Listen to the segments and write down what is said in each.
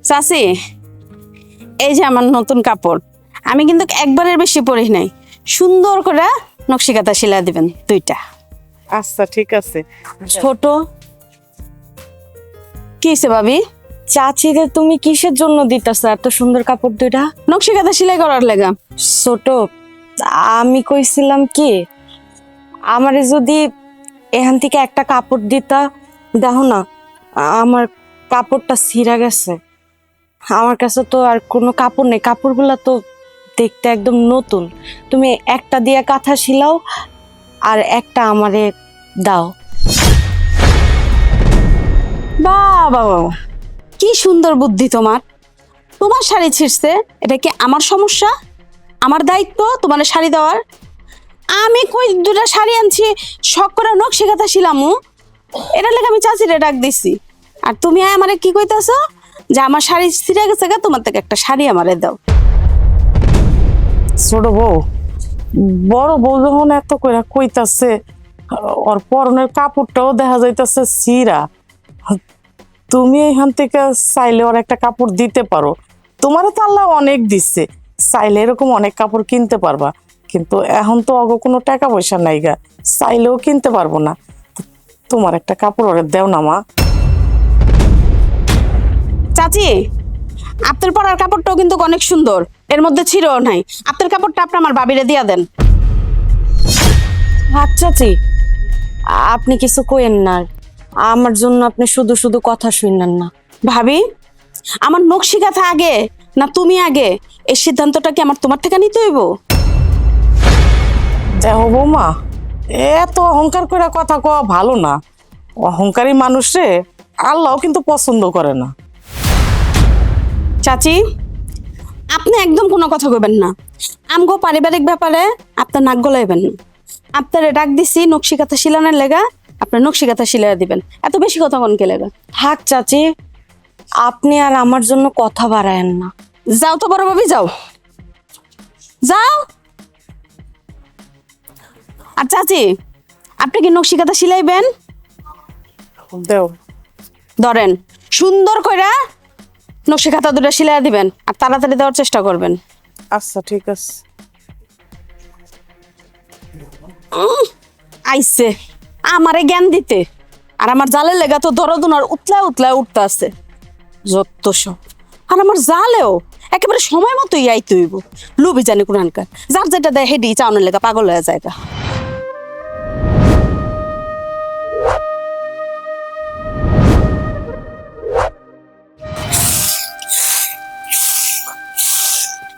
চাচি, এই যে আমার নতুন কাপড়, আমি কিন্তু একবারের বেশি পরি নাই। সুন্দর করে নকশি কাঁথা সেলাই দিবেন দুইটা। আচ্ছা ঠিক আছে। ছোট কি হয়েছে ভাবি? চাচিরে তুমি কিসের জন্য দিতেছ এত সুন্দর কাপড় দুইটা? নকশি কাঁথা সেলাই করার লাগা। ছোট, আমি কইছিলাম কি, আমারে যদি এখান থেকে একটা কাপড় দিতা, দেখো না আমার কাপড়টা ছিঁড়া গেছে। আমার কাছে তো আর কোনো কাপড় নেই, কাপড়গুলা তো দেখতে একদম নতুন। তুমি একটা দিয়ে কাঁথা সিলাও আর একটা আমারে দাও। বাহ বাবা, কি সুন্দর বুদ্ধি তোমার। তোমার শাড়ি ছিঁড়ছে, এটা কি আমার সমস্যা? আমার দায়িত্ব তোমার শাড়ি দেওয়ার? আমি কই দুটা শাড়ি আনছি, শখ করে নকশি কাঁথা শিলামু, এটা লেগে আমি চাচিরে ডাক দিছি। আর তুমি আমারে কি কইতাছো যে আমার শাড়ি ছিঁড়ে গেছে, তোমার থেকে একটা শাড়ি আমারে দাও। ছোট বউ, বড় বউ যখন এত কইরা কইতাছে, ওর পরনের কাপড়টাও দেখা যাইতাছে ছিঁড়া, তুমি এখান থেকে চাইলে ওর একটা কাপড় দিতে পারো। তোমারও তো আল্লাহ অনেক দিচ্ছে, চাইলে এরকম অনেক কাপড় কিনতে পারবা। কিন্তু এখন তো অগ কোনো টাকা পয়সা নাই গা, চাইলেও কিনতে পারবো না। তোমার একটা কাপড় ওরে দেও না মা। চাচি, আপনার পরার কাপড়টাও কিন্তু অনেক সুন্দর, এর মধ্যে ছিঁড়েও নাই। আপনার কাপড়টা আপনি আমার ভাবিরে দিয়া দেন। আচ্ছা চাচি, আপনি কিছু কইেন না, আমার জন্য আপনি শুধু শুধু কথা শুনেন না। ভাবি, আমার নকশি কাঁথা আগে না তুমি আগে, এই সিদ্ধান্তটা কি আমার তোমার থেকে নিতে হইব? দেখো বৌমা, এত অহংকার করে কথা কওয়া ভালো না। অহংকারী মানুষে আল্লাহ কিন্তু পছন্দ করে না। চাচি, আপনি একদম কোনো কথা কইবেন না। আমগো পারিবারিক ব্যাপারে আপনার নাক গলাইবেন না। আপনার ডাক দিছি নকশি কাঁথা শিলানোর লেগা, আপনার নকশি কাঁথা শিলাই দিবেন। এত বেশি কথা কোনকে লেগা? থাক চাচি, আপনি আর আমার জন্য কথা বাড়ায়েন না। যাও তো বড় ভাবি, যাও যাও। আর চাচি, আপনি কি নকশি কাঁথা শিলাইবেন? দেও। ধরেন, সুন্দর কইরা নকশি কাঁথা দুটো শিলাই দিবেন আর তাড়াতাড়ি দেওয়ার চেষ্টা করবেন। আচ্ছা ঠিক আছে। আইছে আমারে জ্ঞান দিতে, আর আমার জালের লেগা তো দরদুনার উতলায় উতলায় উঠতে আছে যত সব। আর আমার জালেও একেবারে সময় মতোই আইতে হইব। লুবি জানি কোরআনকার, যার যেটা দেয় হেডি চাউনের লেগা পাগল হয়ে যায়।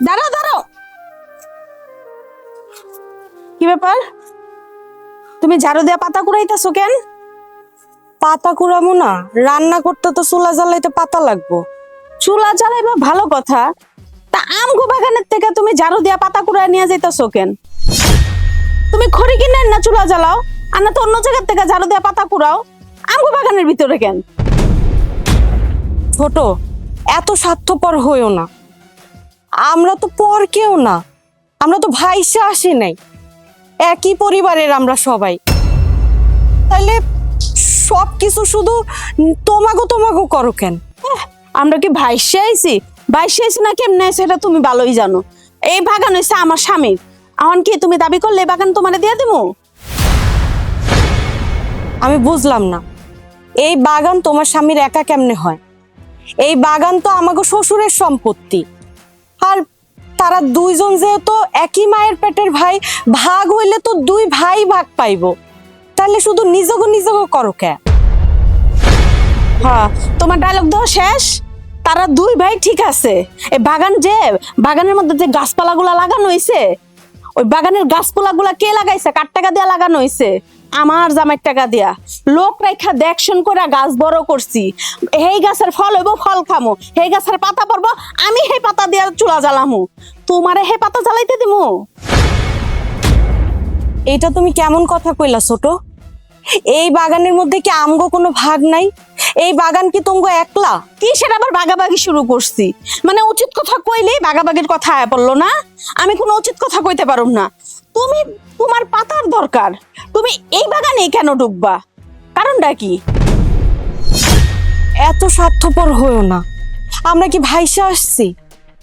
দাঁড়াও দাঁড়াও, কি ব্যাপার? তুমি ঝাড়ু দেয়া পাতা কুড়াইতেছো কেন? পাতা কুড়ামো না, রান্না করতে তো চুলা জ্বালাইতে পাতা লাগবো। চুলা জ্বালাইবা ভালো কথা, তা আমগো বাগানের থেকে তুমি ঝাড়ু দেয়া পাতা কুড়াই নিয়ে যাইতেছো কেন? তুমি খড়ি কিনেন না চুলা জ্বালাও, আর না তো অন্য জায়গার থেকে ঝাড়ু দেয়া পাতা কুড়াও। আমগো বাগানের ভিতরে কেন? ছোট, এত স্বার্থপর হইও না। আমরা তো পর কেউ না, আমরা তো ভাইসে আসি নাই, একই পরিবারের আমরা সবাই। তাহলে সবকিছু শুধু তোমাগো তোমাগো করো কেন? আমরা কি ভাইসে আইছি? ভাইসে আইছি না কেমনে আইছি এটা তুমি ভালোই জানো। এই বাগান হইছে আমার স্বামীর, এখন কি তুমি দাবি করলে এই বাগান তোমারে দিয়ে দিমু? আমি বুঝলাম না, এই বাগান তোমার স্বামীর একা কেমনে হয়? এই বাগান তো আমাগো শ্বশুরের সম্পত্তি। আর তারা দুইজন যেহেতু একই মায়ের পেটের ভাই, ভাগ হইলে তো দুই ভাই ভাগ পাইবো। তাহলে শুধু নিজগো নিজগো করো কে? হ্যাঁ, তোমার ডায়লগ দেওয়া শেষ। তারা দুই ভাই ঠিক আছে, এই বাগান যে বাগানের মধ্যে যে গাছপালাগুলা লাগানো হইছে, ওই বাগানের গাছপালাগুলা কে লাগাইছে? কার টাকা দিয়া লাগানো হইছে? আমার জামাইয়ের টাকা দিয়া। লোক রেখা দেখশন করে গাছ বড় করছি। এই গাছের ফল হইব, ফল খামো। এই গাছের পাতা পড়বো, আমি সেই পাতা দিয়া চুলা জ্বালামু। তোমারে হে পাতা জ্বালাইতে দিমু? এটা তুমি কেমন কথা কইলা ছোট? এই বাগানের মধ্যে কি আমগো কোনো ভাগ নাই? এই বাগান কি তোমগো একলা? কি সেটা আবার বাগাবাগি শুরু করছি? মানে উচিত কথা কইলেই বাগাবাগির কথা আয়া পড়লো না? আমি কোনো উচিত কথা কইতে পারুম না। তুমি, তোমার পাতার দরকার, তুমি এই বাগানে কেন ঢুকবা? কারণটা কি? এত স্বার্থপর হয়েও না। আমরা কি ভাইসা আসছি?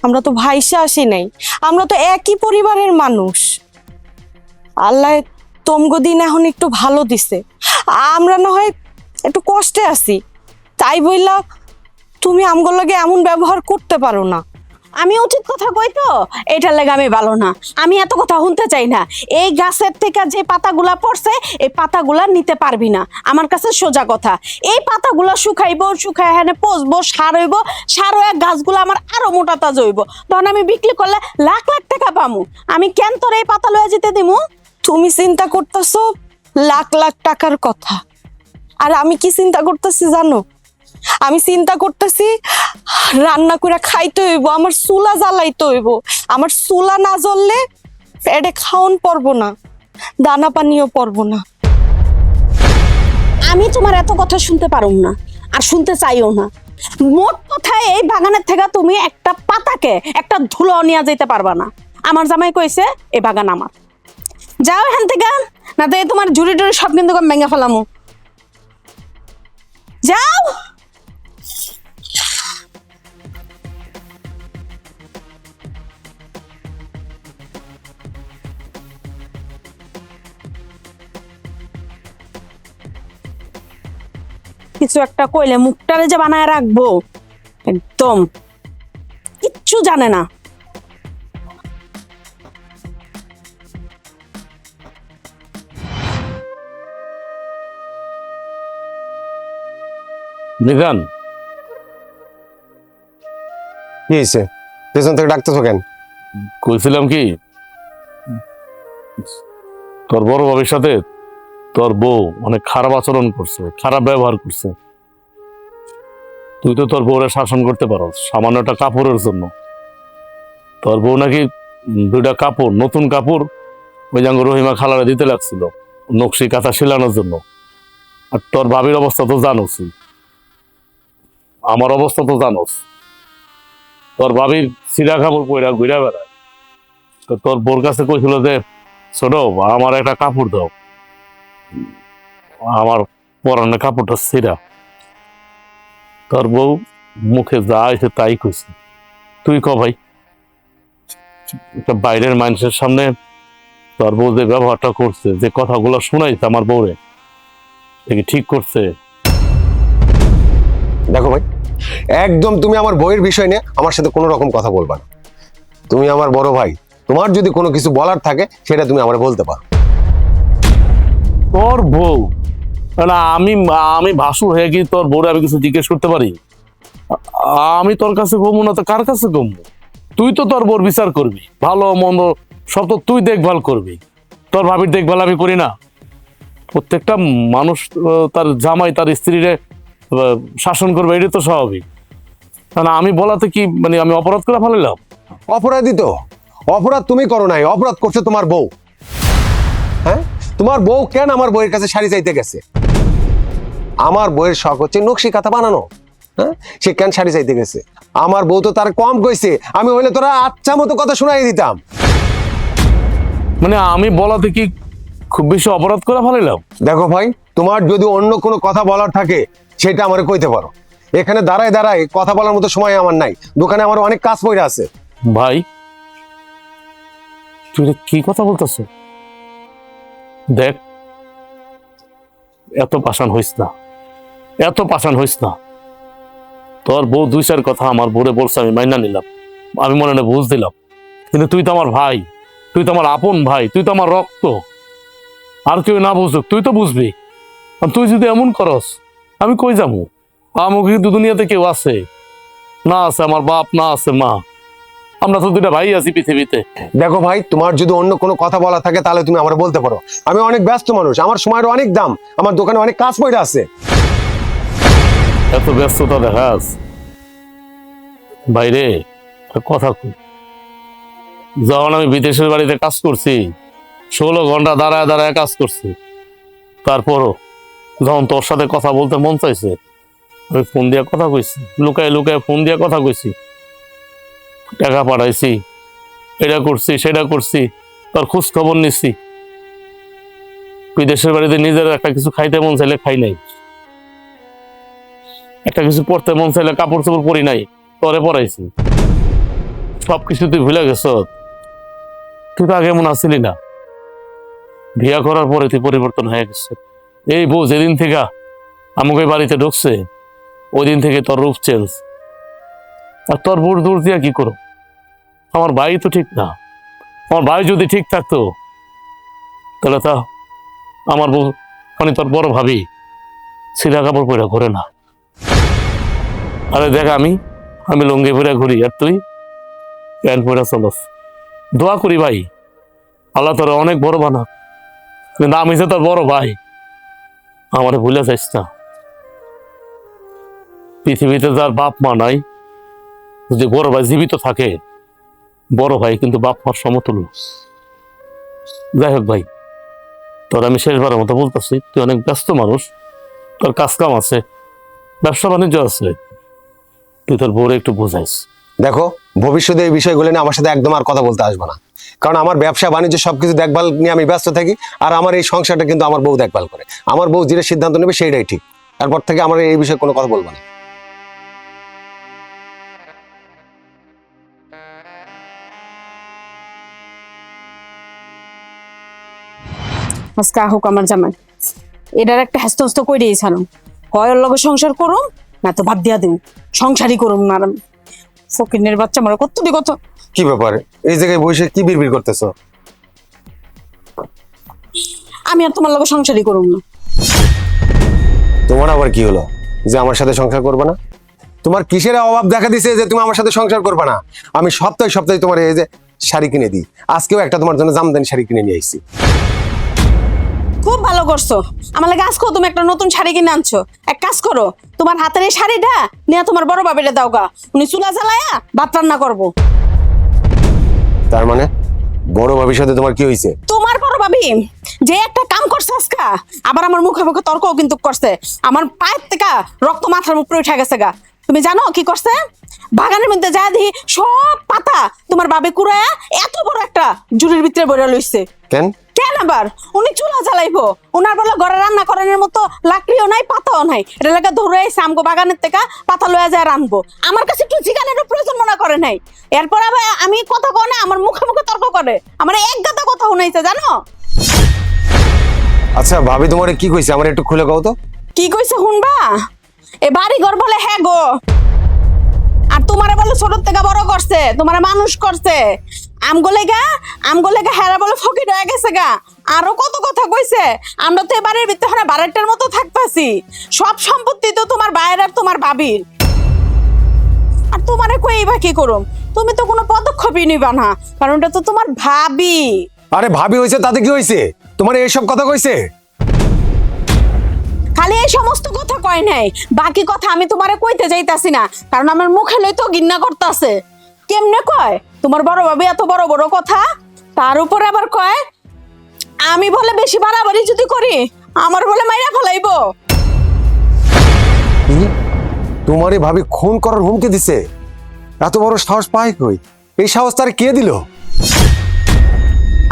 আমরা তো ভাইসা আসি নাই, আমরা তো একই পরিবারের মানুষ। আল্লাহ তোমগো দিন এখন একটু ভালো দিছে, আমরা না হয় একটু কষ্টে আছি, তাই বইলা তুমি আমগো লাগে এমন ব্যবহার করতে পারো না। আমি উচিত কথা কই তো, এটার লেগে আমি ভালো না। আমি এত কথা শুনতে চাই না। এই গাছের থেকে যে পাতাগুলা পড়ছে, এই পাতাগুলা নিতে পারবি না। আমার কাছে সোজা কথা, এই পাতাগুলা শুকাইবো, শুকাই এখানে পচবো, সার হইব, সার হয়ে গাছগুলো আমার আরো মোটা তাজা হইব। তখন আমি বিক্রি করলে লাখ লাখ টাকা পামু। আমি কেন তোর এই পাতা লয়ে যেতে দিমু? তুমি চিন্তা করতেছো লাখ লাখ টাকার কথা, আর আমি কি চিন্তা করতেছি জানো? আমি চিন্তা করতেছি রান্না করে খাইতে হইব, আমার চুলা জ্বালাইতে হইব। আমার চুলা না জ্বললে পেটে খাওন পড়বো না, দানা পানিও পড়বো না। আমি তোমার এত কথা শুনতে পারুম না, আর শুনতে চাইও না। মোট কথায় এই বাগানের থেকে তুমি একটা পাতাকে একটা ধুলো নিয়ে যেতে পারবা না। আমার জামাই কইছে এই বাগান আমার। যাও এখান থেকে, না তো এই তোমার ঝুড়ি টুড়ি সব কিন্তু আমি ভেঙে ফেলামু। যাও। কিছু একটা কইলে মুখটারে যে বানায় রাখবো, একদম কিচ্ছু জানে না। নিজান, কি হয়েছে? পেছন থেকে ডাকতেছো কেন? কইছিলাম কি, তোর বড় ভাবির সাথে তোর বউ অনেক খারাপ আচরণ করছে, খারাপ ব্যবহার করছে। তুই তো তোর বউরে শাসন করতে পারো সামান্য একটা কাপড়ের জন্য। তোর বউ নাকি দুইটা কাপড়, নতুন কাপড় ওই জাঙ্গ রহিমা খালারে দিতে লাগছিল নকশি কাঁথা শিলানোর জন্য। আর তোর ভাবির অবস্থা তো জানোস, আমার অবস্থা তো জানোস। তোর ভাবির সিরা কাপড় পইরা ঘুরা বেড়ায়। তো তোর বোর কাছে কইছিল যে ছোট আমার একটা কাপড় দাও, আমার পরানো কাপড়টা ছিঁড়া। তোর বউ মুখে যা এসে তাই কইছে। তুই ক ভাই, একটা বাইরের মানুষের সামনে তোর বউ যে ব্যবহারটা করছে, যে কথাগুলো শোনাইছে আমার বউরে, কি ঠিক করছে? দেখো ভাই, একদম তুমি আমার বইয়ের বিষয় নিয়ে আমার সাথে কোনো রকম কথা বলবা না। তুমি আমার বড় ভাই, তোমার যদি কোনো কিছু বলার থাকে সেটা তুমি আমার বলতে পারো। তোর বউ না, আমি আমি ভাসুর হয়ে কি তোর বউরে আমি কিছু জিজ্ঞেস করতে পারি? আমি তোর কাছে কমু না তো কার কাছে কমু? তুই তো তোর বউর বিচার করবি, ভালো মন্দ সব তো তুই দেখভাল করবি। তোর ভাবির দেখভাল আমি করি না? প্রত্যেকটা মানুষ তার জামাই তার স্ত্রীরে শাসন করবে, এটা তো স্বাভাবিক। না আমি বলাতে কি মানে আমি অপরাধ করে ফেলাম? অপরাধী তো অপরাধ তুমি করো নাই, অপরাধ করছে তোমার বউ। হ্যাঁ, তোমার বউ কেন আমার বউয়ের কাছে শাড়ি চাইতে গেছে? আমার বউয়ের শখ হচ্ছে নকশি কাঁথা বানানো। হ্যাঁ, সে কেন শাড়ি চাইতে গেছে? আমার বউ তো তার কম কইছে, আমি হইলে তোরা আচ্ছা মতো কথা শোনাই দিতাম। মানে আমি বলাতে কি খুব বেশি অপরাধ করে ফেলাম? দেখো ভাই, তোমার যদি অন্য কোনো কথা বলার থাকে সেটা আমারে কইতে পারো। এখানে দাঁড়ায় দাঁড়ায় কথা বলার মতো সময় আমার নাই, দোকানে আমার অনেক কাজ পড়ে আছে। ভাই তুই কি কথা বলতেছ? দেখ, এত পাষাণ হইস না, এত পাষাণ হইস না। তোর বউ দুই চার কথা আমার বউরে বলছে, আমি মাইনা নিলাম, আমি মনে মনে বুঝ দিলাম। কিন্তু তুই তো আমার ভাই, তুই তো আমার আপন ভাই, তুই তো আমার রক্ত। আর কেউ না বুঝুক, তুই তো বুঝবি। আর তুই যদি এমন করস আমি কই যাবো? আমাকে কিন্তু দুনিয়াতে কেউ আছে না? আছে আমার বাপ, না আছে মা। আমরা তো দুইটা ভাই আছি পৃথিবীতে। দেখো ভাই, তোমার যদি অন্য কোনো কথা বলা থাকে তাহলে তুমি আমার বলতে পারো। আমি অনেক ব্যস্ত মানুষ, আমার সময়ের অনেক দাম, আমার দোকানে অনেক কাজ পড়ে আছে। এত ব্যস্ততা দেখাস বাইরে? কথা কই, যখন আমি বিদেশের বাড়িতে কাজ করছি 16 ঘন্টা দাঁড়ায় দাঁড়ায় কাজ করছি, তারপরও যখন তোর সাথে কথা বলতে মন চাইছে আমি ফোন দিয়ে কথা কইছি, লুকায় লুকায় ফোন দিয়ে কথা কইছি, টাকা পাঠাইছি, এটা করছি সেটা করছি, তোর খোঁজ খবর নিচ্ছি। বিদেশের বাড়িতে নিজের একটা কিছু খাইতে মন চাইলে খাই নাই, একটা কিছু পড়তে মন চাইলে কাপড় চোপড় পরি নাই, তরে পরাইছি। সব কিছু তুই ভুলে গেছ। তুই তো আগে এমন আসিলি না, বিয়া করার পরে তুই পরিবর্তন হয়ে গেছে। এই বউ যেদিন থেকে আমাকে বাড়িতে ঢুকছে ওই দিন থেকে তোর রূপ চেঞ্জ। আর তোর বুড় দূর দিয়া কি করো? আমার ভাই তো ঠিক না। আমার ভাই যদি ঠিক থাকতো তাহলে তা আমার বউ মানে তোর বড় ভাবি সিধা কাপড় পরে ঘুরে না। আরে দেখ আমি লুঙ্গি পরে ঘুরি আর তুই প্যান্ট পরে চলস। দোয়া করি ভাই আল্লাহ তোর অনেক বড় বানা, কিন্তু আমি যে তোর বড় ভাই, আমারে ভুলে যাইস না। পৃথিবীতে যার বাপ মা নাই, যদি বড় ভাই জীবিত থাকে, বড় ভাই কিন্তু বাপ মার সমতুল্য। যাই হোক ভাই, তোর আমি শেষবারের মতো বলতেছি, তুই অনেক ব্যস্ত মানুষ, তোর কাজ কাম আছে, ব্যবসা বাণিজ্য আছে, তুই তোর বউরে একটু বোঝাইস। দেখো, ভবিষ্যতে এই বিষয়গুলো নিয়ে আমার সাথে একদম আর কথা বলতে আসবে না, কারণ আমার ব্যবসা বাণিজ্য সবকিছু দেখভাল নিয়ে আমি ব্যস্ত থাকি, আর আমার এই সংসারটা কিন্তু আমার বউ দেখভাল করে। আমার বউ যেটা সিদ্ধান্ত নেবে সেইটাই ঠিক, তারপর থেকে আমার এই বিষয়ে কোনো কথা বলবো না। আজকে হোক আমার জামাই, এটার একটা হ্যাস্ত হস্ত করে দিয়েছিলাম, হয় ওর লগে সংসার করুম না তো বাদ দিয়া দিন, সংসারই করুম না। ফকিনের বাচ্চা আমার কতটি কত। কি ব্যাপার, এই জায়গায় বসে কি বিড়বিড় করতেছো? আমি আর তোমার লগে সংসারই করুম না। তোমার আবার কি হলো যে আমার সাথে সংসার করবে না? তোমার কিসের অভাব দেখা দিছে যে তুমি আমার সাথে সংসার করবে না? আমি সপ্তাহে সপ্তাহে তোমার এই যে শাড়ি কিনে দিই, আজকেও একটা তোমার জন্য জামদানি শাড়ি কিনে নিয়ে আইছি। খুব ভালো করছো, আমার লাগে আজকেও তুমি একটা নতুন শাড়ি কিনে আনছো। এক কাজ করো, তোমার হাতের এই শাড়িটা নিয়ে তোমার বড় বাবিরে দাও গা, উনি চুলা জ্বালায়া ভাত রান্না করবো। তার মানে বড় ভাবির সাথে তোমার কি হয়েছে? তোমার বড় ভাবি যে একটা কাম করছে আজকা, আবার আমার মুখে মুখে তর্কও কিন্তু করছে। আমার পায়ের থেকে রক্ত মাথার উপরে উঠে গেছে গা। তুমি জানো কি করছে? বাগানের মধ্যে যা দেখি সব পাতা তোমার বাবা কুড়ায়া এত বড় একটা জুড়ির ভিতরে বইরা লইছে। কেন? কেন আবার উনি চুলা জ্বালাইবো, ওনার বলে ঘরে রান্না করানোর মতো লাকড়িও নাই, পাতাও নাই, এটা লাগে ধরে আইসে আমগো বাগানের থেকে পাতা লয়ে যায় রানবো। আমার কাছে একটু জিগানেরও প্রয়োজন মনে করে নাই। এরপর আবার আমি কথা কনে আমার মুখে মুখে তর্ক করে, আমার এক গাদা কথা শুনাইছে জানো। আচ্ছা ভাবি তোমার কি কইছে আমার একটু খুলে কও তো। কি কইছে শুনবা? এ বাড়ি ঘর বলে হ্যাঁ গো, আর তোমারে বলে ছোট থেকে বড় করছে, তোমারে মানুষ করছে। আমগো লেগা হেরা বলে ফকির হয়ে গেছে গা। আরো কত কথা কইছে, আমরা তো এবারের ভিতরে বারেরটার মতো থাকতাছি, সব সম্পত্তি তো তোমার ভাইয়ের আর তোমার ভাবির। আর তোমারে কইবা কি করুম, তুমি তো কোনো পদক্ষেপই নিবা না, কারণ এটা তো তোমার ভাবি। আরে ভাবি হইছে তাতে কি হইছে? তোমার এইসব কথা কইছে? খালি এই সমস্ত কথা কয় নাই, বাকি কথা আমি তোমারে কইতে যাইতাছি না, কারণ আমার মুখে লই তো ঘৃণা করতেছে। কেমনে কয় তোমার বড় ভাবি এত বড় বড় কথা, তার উপরে আবার কয় আমি বলে বেশি বাড়াবাড়ি যদি করি আমার বলে মাইরা ফেলাইবো। তোমারে ভাবি খুন করার হুমকি দিছে? এত বড় সাহস পায় কই? এই সাহস তার কে দিল?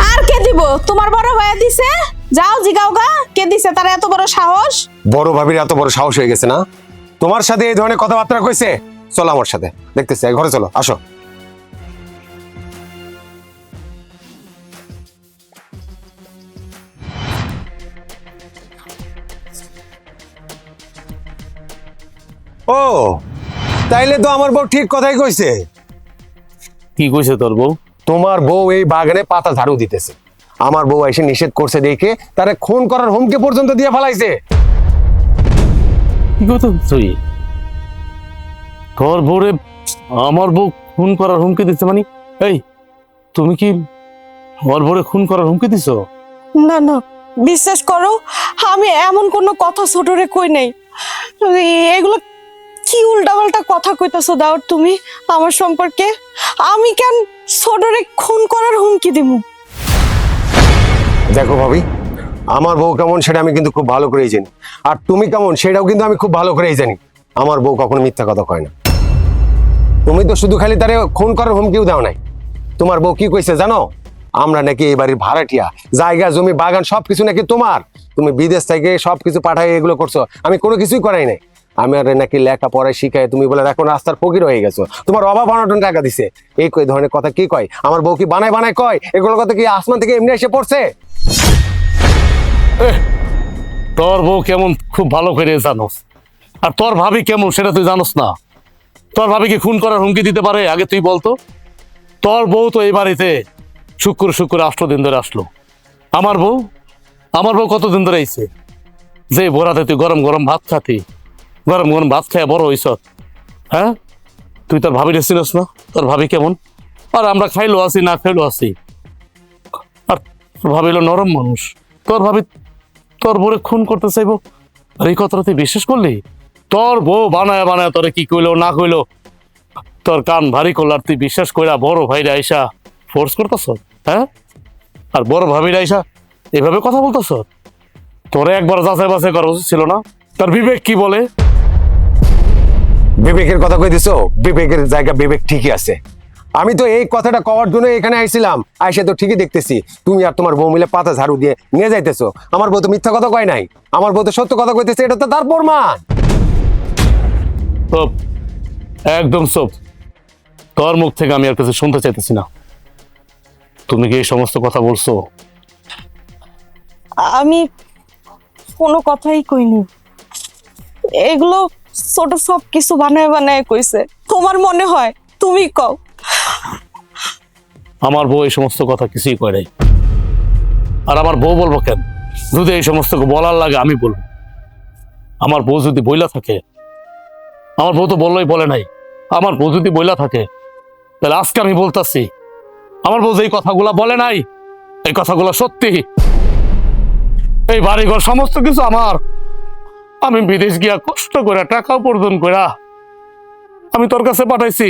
আর কে দিব? তোমার বড় ভাইয়া দিছে। যাও জিগাও গা কে দিছে তার এত বড় সাহস। বড় ভাবির এত বড় সাহস হয়ে গেছে না? তোমার সাথে এই ধরনের কথাবার্তা কইছে? চলো আমার সাথে, দেখতেছি, ঘরে চলো, আসো। ও তাইলে তো আমার বউ ঠিক কথাই কইছে। কি কইছে তোর বউ? তোমার বউ এই বাগানে পাতা ঝাড়ু দিতেছে, আমার বউ এসে নিষেধ করছে দেখে তারে খুন করার হুমকি পর্যন্ত দিয়ে ফেলাইছে। কি কথা তুই? তোর বউরে আমার বউ খুন করার হুমকি দিচ্ছে মানে? এই তুমি কি আমার বউরে খুন করার হুমকি দিছো? না না, বিশ্বাস করো আমি এমন কোনো কথা ছোটরে কই নাই। এগুলো কি উল্টাপাল্টা কথা কইতাছো দাও তুমি আমার সম্পর্কে? আমি কেন ছোটরে খুন করার হুমকি দিব? দেখো ভাবি, আমার বউ কেমন সেটা আমি কিন্তু খুব ভালো করেই জানি, আর তুমি কেমন সেটাও কিন্তু আমি খুব ভালো করেই জানি। আমার বউ কখনো মিথ্যা কথা কয় না। তুমি তো শুধু খালি তারে খুন করার হুমকিও দাও নাই। তোমার বউ কি কইছে জানো? আমরা নাকি এই বাড়ির ভাড়াটিয়া, জায়গা জমি বাগান সবকিছু নাকি তোমার। তুমি বিদেশ থেকে সবকিছু পাঠাই এগুলো করছো, আমি কোনো কিছুই করাই নাই। আমি আর নাকি লেখাপড়ায় শিখায় তুমি বলে এখন রাস্তার ফকির হয়ে গেছো, তোমার অভাব অনটন টাকা দিছে, এই কই ধরনের কথা কি কয়? আমার বউ কি বানায় বানায় কয়? এগুলো কথা কি আসমান থেকে এমনি এসে পড়ছে? তোর বউ কেমন খুব ভালো করে জানোস, আর তোর ভাবি কেমন সেটা তুই জানোস না? তোর ভাবি কি খুন করার হুমকি দিতে পারে? আগে তুই বলতো। তোর বউ তো এই বাড়িতে শুক্র 8 দিন ধরে আসলো। আমার বউ কতদিন ধরে আইছে? যে বোরাতে তুই গরম গরম ভাত খাতি, গরম গরম ভাত খায় বড় হইছ, হ্যাঁ? তুই তোর ভাবিরে চিনস না? তোর ভাবি কেমন? আর আমরা খাইলো আছি না খাইলো আছি, আর তোর ভাবিলো নরম মানুষ। তোর ভাবি তোর বউরে খুন করতে চাইবো, আর এই কথাটা তুই বিশ্বাস করলি? তোর বউ বানায় বানায় তোরে কি কইলো না কইলো তোর কান ভারী করল, আর তুই বিশ্বাস কইরা বড় ভাইরা আইসা ফোর্স করতেছ, হ্যাঁ? আর বড় ভাবিরা আইসা এভাবে কথা বলতেছ? তোরে একবার যাচাই বাছাই করা উচিত ছিল না? তার বিবেক কি বলে? বিবেকের কথা কই দিছো? বিবেকের জায়গা বিবেক ঠিকই আছে। আমি তো এই কথাটা কওয়ার জন্য এখানে আইছিলাম, আইসা তো ঠিকই দেখতেছি তুমি আর তোমার বউ মিলে পাতা ঝাড়ু দিয়ে নিয়ে যাইতেছো। আমার বউ তো মিথ্যা কথা কয় নাই, আমার বউ তো সত্য কথা কইতেছে, এটা তো তার প্রমাণ। চুপ, একদম চুপ। তোর মুখ থেকে আমি আর কিছু শুনতে চাইতেছি না। তুমি কি এই সমস্ত কথা বলছো? আমি কোনো কথাই কইনি, এগুলো ছোট সব কিছু বানায় বানায় কইছে। তোমার মনে হয় তুমি কও? আমার বউ এই সমস্ত কথা কিছুই কয় নাই। আর আমার বউ বলবো কেন? যদি এই সমস্ত বলার লাগে আমি বলবো। আমার বউ যদি বইলা থাকে, আমার বউ তো বললোই বলে নাই, আমার বউ যদি বইলা থাকে তাহলে আজকে আমি বলতাছি আমার বউ যে এই কথাগুলা বলে নাই, এই কথাগুলো সত্যি। এই বাড়িঘর সমস্ত কিছু আমার। আমি বিদেশ গিয়া কষ্ট করে টাকা উপার্জন করে আমি তোর কাছে পাঠাইছি,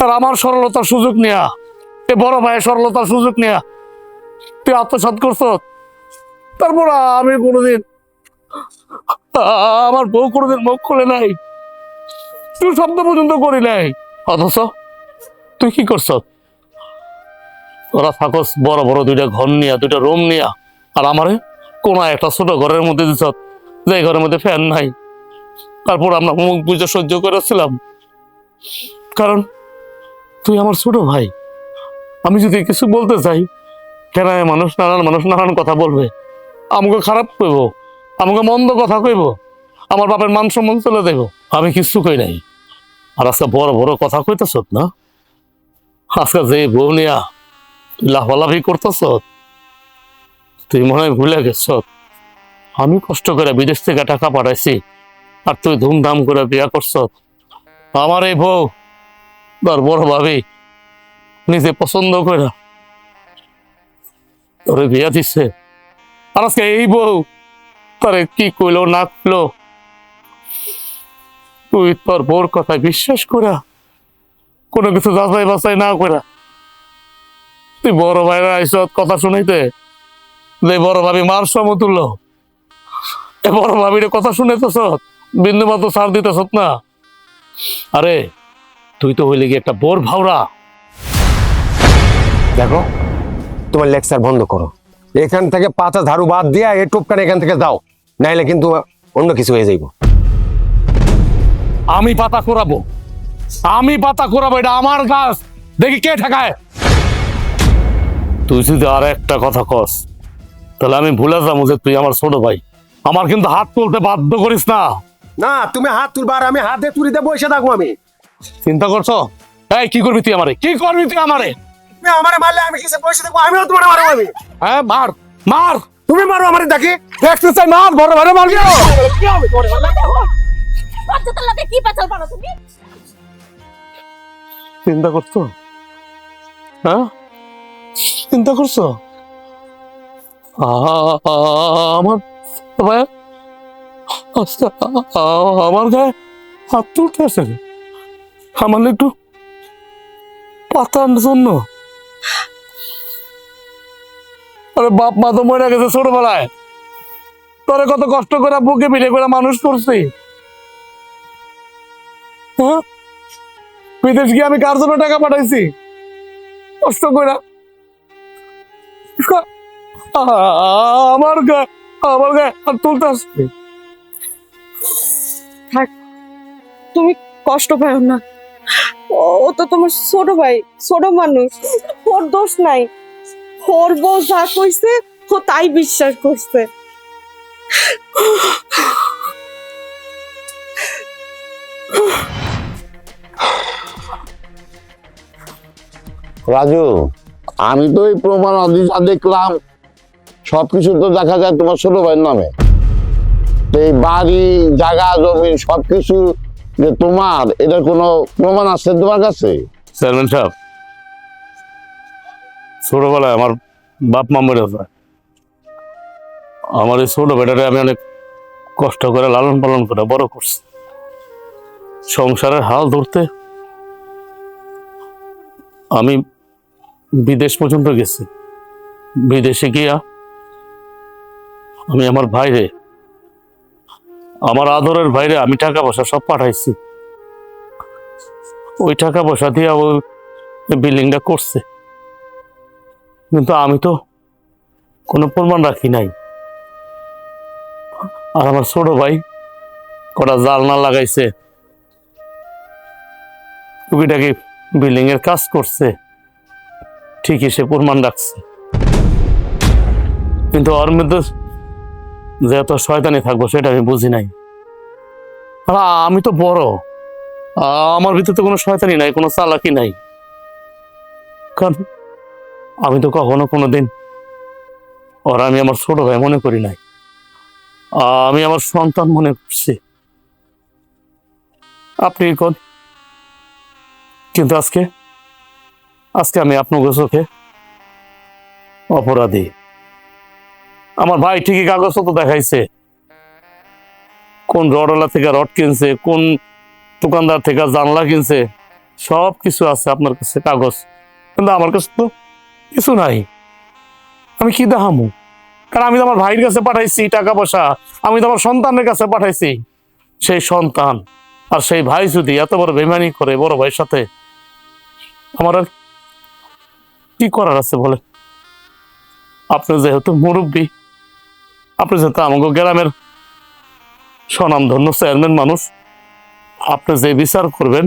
আর আমার সরলতার সুযোগ নেয়া, এ বড় ভাইয়ের সরলতার সুযোগ নেয়া তুই আত্মসাৎ করছ। তারপর আমি কোনোদিন, আমার বউ কোনোদিন মুখ খুলে নাই, তুই শব্দ পর্যন্ত করি নাই। অথচ তুই কি করছ? ওরা থাকস বড় বড় 2টা ঘর নিয়া, 2টা রুম নিয়া, আর আমারে কোন একটা ছোট ঘরের মধ্যে দিছ, যে ঘরের মধ্যে ফ্যান নাই। তারপর আমরা মুখ বুঝে সহ্য করেছিলাম, কারণ তুই আমার ছোট ভাই। আমি যদি কিছু বলতে চাই, কেন মানুষ নানান কথা বলবে, আমাকে খারাপ কইব, আমাকে মন্দ কথা কইব, আমার বাপের মান সম্মান চলে দেব। আমি কিছু কই নাই। আর আজকে বড় বড় কথা কইতেছ না? আজকে যে বউ নিয়া লাফালাফি করতেছ, তুই মনে হয় ভুলে গেছ আমি কষ্ট করে বিদেশ থেকে টাকা পাঠাইছি, আর তুই ধুমধাম করে বিয়া করছ। আমার এই বউ তোর বড় ভাবি নিজে পছন্দ করে তোরে বিয়া দিচ্ছে, আর আজকে এই বউ তোরে কি কইলো না কইলো তুই তোর বউর কথা বিশ্বাস করা, কোনো কিছু যাচাই বাছাই না করা তুই বড় ভাইরা আইস কথা শুনাইতে, যে বড় ভাবি মার সমতুল্য, এ বড় ভাবির কথা শুনাইতেছ, বিন্দু মাত্র ছাড় দিতেছ না। আরে তুই তো হইলে গিয়ে একটা বোর ভাওরা। দেখো, তোমার লেকচার বন্ধ করো, এখান থেকে পাতা ঝাড়ু বাদ দিয়া এই টোপকান এখান থেকে দাও, নাইলে কিন্তু অন্য কিছু হয়ে যাইব। আমি পাতা করাবো, আমি পাতা করাবো, এটা আমার গাছ, দেখি কে ঠেকায়। তুই যদি আর একটা কথা কস তাহলে আমি ভুলে যাবো যে তুই আমার ছোট ভাই। আমার কিন্তু হাত তুলতে বাধ্য করিস না। না, তুমি হাত তুলবা আর আমি হাতে তুলিতে বসে থাকবো। আমি চিন্তা করছো? এই কি করবি তুই আমারে? কি করবি তুই আমারে? তুমি আমারে মারলে আমি কিসে বসে থাকবো? আমিও তোমার মারবো। আমি হ্যাঁ, মার মার, তুমি মারো আমারে, দেখি দেখতে চাই, মার, বড় ভাই মারবি। কি হবে তোর বাচ্চাদের লাগে কি পেছাল পারো তুমি? চিন্তা করছো? হ্যাঁ, চিন্তা করছো? আমার ভাই আমার গায়ে হাত তুলতে আসে, আমার একটু পাতার জন্য। আরে বাপ মা তো মরে গেছে ছোটবেলায়, তোরে কত কষ্ট করে বুকে পিঠে করে মানুষ করছি। হ্যাঁ, বিদেশ গিয়ে আমি কার জন্য টাকা পাঠাইছি কষ্ট করে? আমার গায়ে হাত তুলতে আসছে। তুমি কষ্ট পাও না। ও তো তোমার ছোট ভাই, ছোট মানুষ, ওর দোষ নাই। ওর বউ যা কইছে ও তাই বিশ্বাস করছে। রাজু, আমি তো এই প্রমাণ যা দেখলাম সবকিছু তো দেখা যায় তোমার ছোট ভাইয়ের নামে। তো এই বাড়ি জায়গা জমি সবকিছু যে তোমার, এটার কোনো প্রমাণ আছে তোমার কাছে? চেয়ারম্যান সাহেব, ছোটবেলায় আমার বাপ মা মরে যায়। আমার এই ছোট বেটারে আমি অনেক কষ্ট করে লালন পালন করে বড় করছি। সংসারের হাল ধরতে আমি বিদেশ পর্যন্ত গেছি। বিদেশে গিয়া আমি আমার ভাইরে, আমার আদরের ভাইরে আমি টাকা পয়সা সব পাঠাইছি। ওই টাকা পয়সা দিয়ে ও বিল্ডিংটা করছে, কিন্তু আমি তো কোনো প্রমাণ রাখি নাই। আর আমার ছোট ভাই কটা জালনা লাগাইছে, টুকিটাকি বিল্ডিং এর কাজ করছে, ঠিকই সে প্রমাণ রাখছে। কিন্তু ওর মধ্যে যে এত শয়তানি থাকবো সেটা আমি বুঝি নাই। আর আমি তো বড়, আমার ভিতরে তো কোনো শয়তানি নাই, কোনো চালাকি নাই। কারণ আমি তো কখনো কোনোদিন ওর আমি আমার ছোট ভাই মনে করি নাই, আমি আমার সন্তান মনে করছি। আপনি কোন, কিন্তু আজকে আজকে আমি আপনার চোখে অপরাধী। আমার ভাই ঠিকই কাগজপত্র দেখাইছে, কোন রডওয়ালা থেকে রড কিনছে, কোন দোকানদার থেকে জানলা কিনছে, সব কিছু আছে আপনার কাছে কাগজ, কিন্তু আমার কাছে তো কিছু নাই। আমি কি দেখামু? কারণ আমি তো আমার ভাইয়ের কাছে পাঠাইছি টাকা পয়সা, আমি তো আমার সন্তানের কাছে পাঠাইছি। সেই সন্তান আর সেই ভাই যদি এত বড় বেইমানি করে বড় ভাইয়ের সাথে, আমার আর কি করার আছে বলে? আপনি যেহেতু মুরব্বী, আপনি যেহেতু আমাকে গ্রামের স্বনামধন্য চেয়ারম্যান মানুষ, আপনি যে বিচার করবেন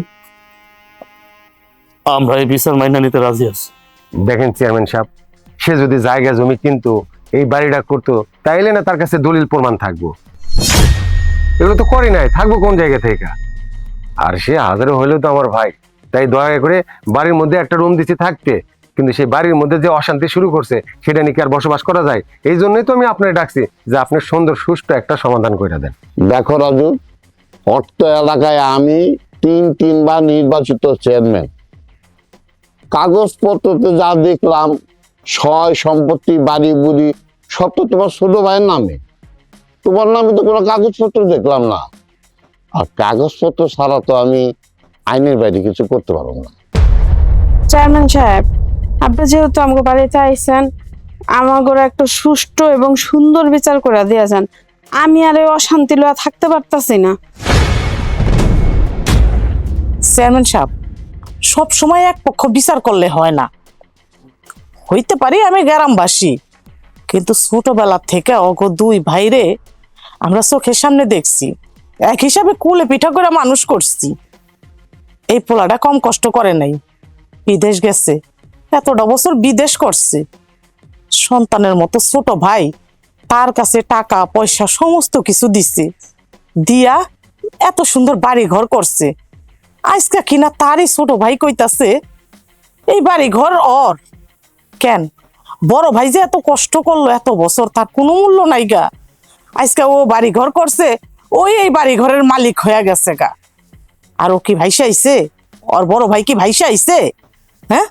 আমরা এই বিচার মাইনা নিতে রাজি আছি। দেখেন চেয়ারম্যান সাহেব, সে যদি জায়গা জমি কিন্তু এই বাড়িটা করতো, তাইলে না তার কাছে দলিল প্রমাণ থাকবো। এগুলো তো করি নাই, থাকবো কোন জায়গা থেকে? আর সে হাজারো হইলেও তো আমার ভাই, তাই দয়া করে বাড়ির মধ্যে একটা রুম দিচ্ছি থাকতে, কিন্তু সেই বাড়ির মধ্যে যে অশান্তি শুরু করছে সেটা নিয়ে কি আর বসবাস করা যায়? এই জন্যই তো আমি আপনার ডাকছি যে আপনার সুন্দর সুষ্ঠু একটা সমাধান করে দেন। দেখো রাজু, অর্থ এলাকায় আমি তিনবার নির্বাচিত চেয়ারম্যান। কাগজপত্রতে যা দেখলাম, সয় সম্পত্তি বাড়ি বুড়ি সব তো তোমার ছোট ভাইয়ের নামে। তোমার নামে তো কোনো কাগজপত্র দেখলাম না। আর কাগজপত্র ছাড়া তো আমি আইনের বাইরে কিছু করতে পারবো না। চেয়ারম্যান সাহেব, আপনি যেহেতু আমাকে বাড়িতে আইছেন, আমাকে একটা সুষ্ঠু এবং সুন্দর বিচার করে দিয়ে যান। আমি আর এই অশান্তি লয়া থাকতে পারতাছি না। চেয়ারম্যান সাহেব, সব সময় এক পক্ষ বিচার করলে হয় না। হইতে পারি আমি গ্রামবাসী, কিন্তু ছোটবেলা থেকে অগ দুই ভাইরে আমরা চোখের সামনে দেখছি, এক হিসাবে কুলে পিঠা করে মানুষ করছি। এই পোলাটা কম কষ্ট করে নাই, বিদেশ গেছে, এতটা বছর বিদেশ করছে। সন্তানের মতো ছোট ভাই তার কাছে টাকা পয়সা সমস্ত কিছু দিছে, দিয়া এত সুন্দর বাড়ি ঘর করছে। আজকে কিনা তারই ছোট ভাই কইতাছে এই বাড়ি ঘর ওর। কেন? বড় ভাই যে এত কষ্ট করলো এত বছর, তার কোনো মূল্য নাই গা। আজকে ও বাড়ি ঘর করছে, ওই এই বাড়ি ঘরের মালিক হয়ে গেছে গা। আর ও কি ভাইসা আইছে? ওর বড় ভাই কি ভাইসা আইছে? হ্যাঁ,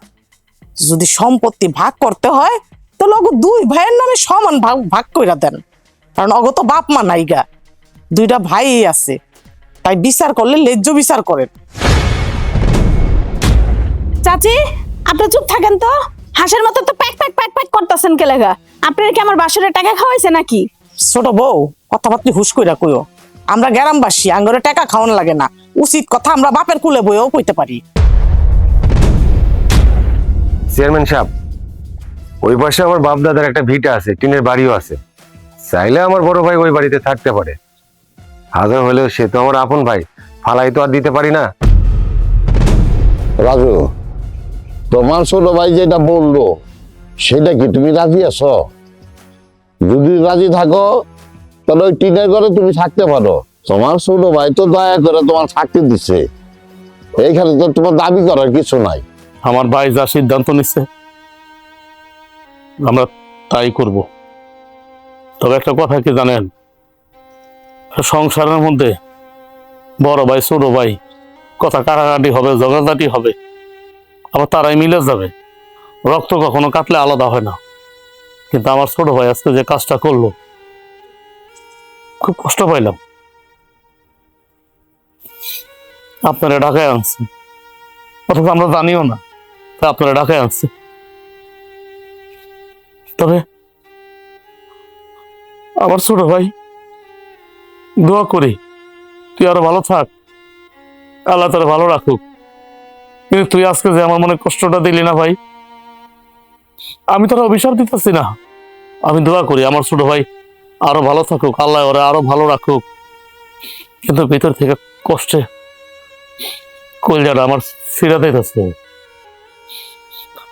যদি সম্পত্তি ভাগ করতে হয় তাহলে ওগো দুই ভাইয়ের নামে সমান ভাগ ভাগ কইরা দেন। কারণ ওগো তো বাপ মা নাই গা, দুইটা ভাই আছে, তাই বিচার করলে ন্যায্য বিচার করেন। চাচি, আপনি চুপ থাকেন তো। হাঁসের মতো তো প্যাক প্যাক প্যাক প্যাক করতেছেন কে লেগা? আপনার কি আমার বাসরের টাকা খাওয়াইছে নাকি? ছোট বউ, কথাবার্তা হুশ কইরা কইও। আমরা গ্রামবাসী, আঙ্গরে টাকা খাওয়ান লাগে না। উচিত কথা আমরা বাপের কুলে বইও কইতে পারি। চেয়ারম্যান সাহেব, ওই পাশে আমার বাপ দাদার একটা ভিটা আছে, টিনের বাড়িও আছে। চাইলে আমার বড় ভাই ওই বাড়িতে থাকতে পারে। হাজার হলেও সে তো আমার আপন ভাই, ফালাই তো আর দিতে পারি না। রাজু, তোমার ছোট ভাই যেটা বললো সেটা কি তুমি রাজি আছো? যদি রাজি থাকো তাহলে ওই টিনের ঘরে তুমি থাকতে পারো। তোমার ছোট ভাই তো দয়া করে তোমার থাকতে দিচ্ছে, এইখানে তো তোমার দাবি করার কিছু নাই। আমার ভাই যা সিদ্ধান্ত নিচ্ছে আমরা তাই করব। তবে একটা কথা কি জানেন, সংসারের মধ্যে বড় ভাই ছোট ভাই কথা কাটাকাটি হবে, ঝগড়াঝাটি হবে, আবার তারাই মিলে যাবে। রক্ত কখনো কাটলে আলাদা হয় না। কিন্তু আমার ছোট ভাই আজকে যে কাজটা করলো খুব কষ্ট পাইলাম। আপনারা ঢাকায় আনছে, অথচ আমরা জানিও না আপনারা ঢাকায় আনছে। তবে আমার ছোট ভাই, দোয়া করি তুই আরো ভালো থাক, আল্লাহ তোর ভালো রাখুক। কিন্তু তুই আজকে যে আমার মনে কষ্টটা দিলি না ভাই, আমি তোর অভিশাপ দিতেছি না, আমি দোয়া করি আমার ছোট ভাই আরো ভালো থাকুক, আল্লাহ ওরা আরো ভালো রাখুক। কিন্তু ভিতর থেকে কষ্টে কলজাটা আমার ছিঁড়া দিতেছে।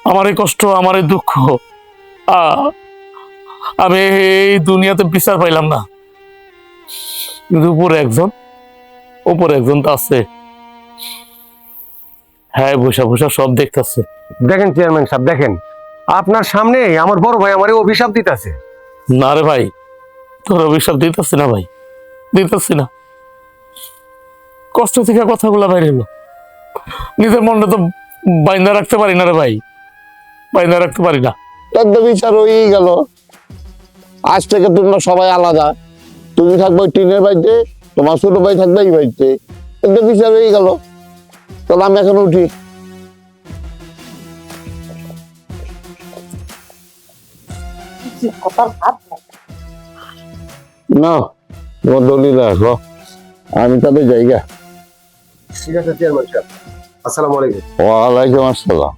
আমার এই কষ্ট, আমার এই দুঃখ আমি এই দুনিয়াতে বিচার পাইলাম না। কিন্তু উপরে একজন তো আছে, হ্যাঁ বসা বসা সব দেখতেছে। দেখেন চেয়ারম্যান সাহেব, দেখেন আপনার সামনে আমার বড় ভাই আমারে অভিশাপ দিতেছে। না রে ভাই, তোর অভিশাপ দিতেছি না ভাই, দিতেছি না। কষ্ট থেকে কথাগুলা বাইরে এলো, নিজের মনটা তো বাইন্দা রাখতে পারি না রে ভাই, বাইন্দা রাখতে পারি না। একটা বিচার হয়েই গেল, আজ থেকে তোমরা সবাই আলাদা। তুমি থাকবে ওই টিনের বাড়িতে, তোমার ছোট ভাই থাকবে এই বাড়িতে। একটা বিচার হয়ে গেল। তাহলে আমি এখন উঠি। না, তোমার দলিল রাখো, আমি তাদের জায়গা। ঠিক আছে চেয়ারম্যান সাহেব, আসসালামু আলাইকুম। ওয়ালাইকুম আসসালাম।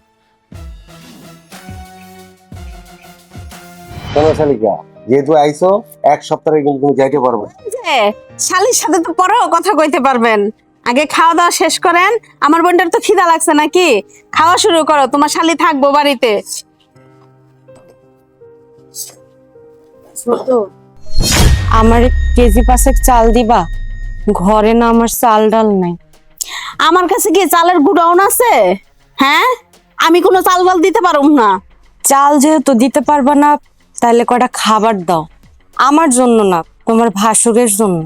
কেন শালিকা, যেহেতু আইছো এক সপ্তাহে কিন্তু তুমি যাইতে পারবো। যে শালির সাথে তো পরেও কথা কইতে পারবেন। আগে খাওয়া দাওয়া শেষ করেন। আমার বোনটার তো খিদা লাগছে নাকি, খাওয়া শুরু করো, তোমার শালি থাকবো বাড়িতে। আমার কেজি পাঁচেক চাল দিবা? ঘরে না আমার চাল ডাল নাই। আমার কাছে কি চালের গুডাউন আছে? হ্যাঁ, আমি কোনো চাল ডাল দিতে পারবো না। চাল যেহেতু দিতে পারবা না, তাহলে কয়টা খাবার দাও, আমার জন্য না, তোমার ভাসুরের জন্য।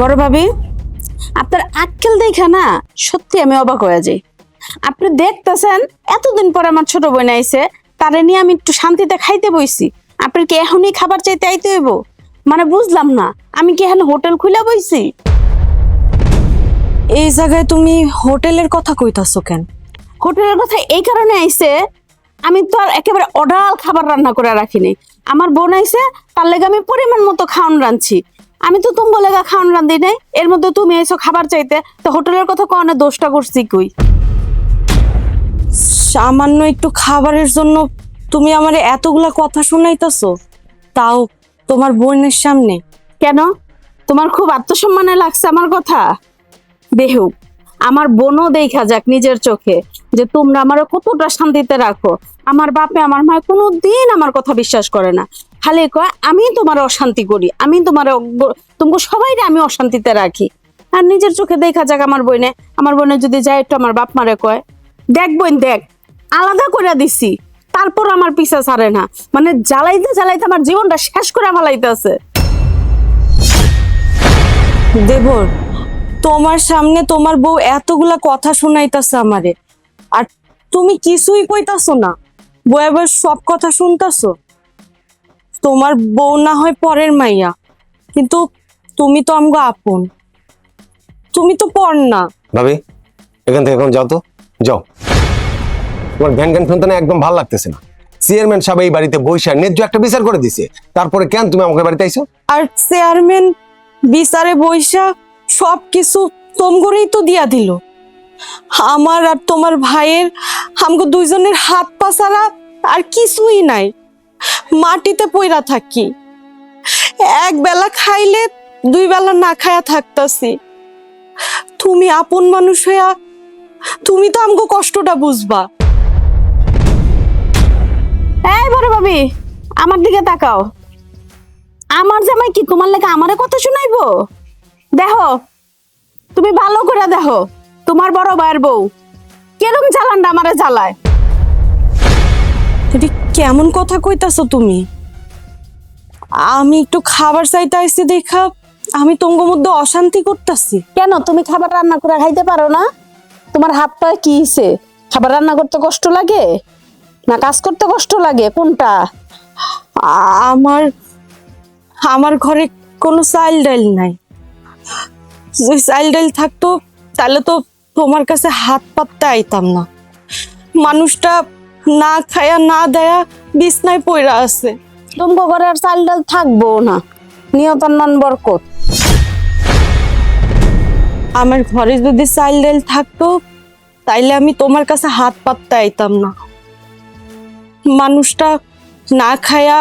বড় ভাবি, আপনার আক্কেল দেখা না সত্যি আমি অবাক হয়ে যাই। আপনি দেখতেছেন এতদিন পর আমার ছোট বোন আইছে, তারে নিয়ে আমি একটু শান্তিতে খাইতে বইছি, আপনার কি এখনই খাবার চাইতে আইতে হইব? মানে বুঝলাম না, আমি কি এখানে হোটেল খুলে বইছি? এই জায়গায় তুমি হোটেলের কথা কইতাছো কেন? হোটেলের কথা এই কারণে আইছে, আমি তো আর একেবারে অডাল খাবার রান্না করে রাখিনি। আমার বোন আইছে, তার লেগে আমি পরিমাণ মতো খাওয়ান রাঁধছি। আমি তো তুমি লেগা খাওয়ান রাঁধি নাই, এর মধ্যে তুমি এসো খাবার চাইতে। তো হোটেলের কথা কনে দোষটা করছি কই? সামান্য একটু খাবারের জন্য তুমি আমারে এতগুলা কথা শুনাইতাছো, তাও তোমার বোনের সামনে। কেন, তোমার খুব আত্মসম্মানে লাগছে আমার কথা? দেহুক, আমার বোনও দেখা যাক নিজের চোখে যে তোমরা আমার কতটা শান্তিতে রাখো। আমার বাপে আমার মা কোনোদিন আমার কথা বিশ্বাস করে না, খালি কয় আমি তোমার অশান্তি করি, আমি তোমার তোমাকে সবাই আমি অশান্তিতে রাখি। আর নিজের চোখে দেখা যাক আমার বোনে যদি যায় একটু আমার বাপ মারে কয়, দেখ বোন দেখ, আলাদা করে দিছি, তারপর আমার পিছা ছাড়ে না। মানে জ্বালাইতে জ্বালাইতে আমার জীবনটা শেষ করে ফেলাইতেছে। দেবর, তোমার সামনে তোমার বউ এতগুলা কথা শুনাইতাছে আমারে, আর তুমি কিছুই কইতাছো না, বউ এবার সব কথা শুনতাছো। তোমার বউ না হয় পরের মাইয়া, কিন্তু তুমি তো আমগো আপন, তুমি তো পর না। ভাবি, এখান থেকে এখন যাও তো, যাও। তোমার ঘ্যান ঘ্যান শুনতে না একদম ভালো লাগতেছে না। চেয়ারম্যান সাহেব এই বাড়িতে বৈশা ন্যায্য একটা বিচার করে দিছে, তারপরে কেন তুমি আমাকে বাড়িতে আইছো? আর চেয়ারম্যান বিচারে বৈশা সবকিছু তোমগরেই তো দিয়া দিল। আমার আর তোমার ভাইয়ের, আমগো দুইজনের হাত পা ছাড়া আর কিছুই নাই, মাটিতে পইরা থাকি। এক বেলা খাইলে দুই বেলা না খায়া থাকতাছি। তুমি আপন মানুষ হইয়া তুমি তো আমগো কষ্টটা বুঝবা। এই বড় ভাবি, আমার দিকে তাকাও। আমার জামাই কি তোমার লেগে আমারে কথা শুনাইবো? দেখো, তুমি ভালো করে দেখো, তোমার বড় ভাইয়ের বউ কেরম জ্বালানটা আমারে জ্বালায়। এটি কেমন কথা কইতাছো তুমি? আমি একটু খাবার চাইতে আইছি দেখা আমি তোমার মধ্যে অশান্তি করতেছি। কেন তুমি খাবার রান্না করে খাইতে পারো না? তোমার হাত পায়ে কি হইছে? খাবার রান্না করতে কষ্ট লাগে না কাজ করতে কষ্ট লাগে, কোনটা? আমার আমার ঘরে কোনো চাইল ডাইল নাই। যদি চাইল ডাইল থাকতো তাহলে তো তোমার কাছে হাত পাততে আইতাম না। মানুষটা না খায়া না দেয়া বিছনায় পইরা আছে। তোমার ঘরে আর চাল ডাল থাকবো না, নিয়তার নন বরকত। আমার ঘরে যদি চাইল ডাইল থাকতো তাইলে আমি তোমার কাছে হাত পাততে আইতাম না। মানুষটা না খায়া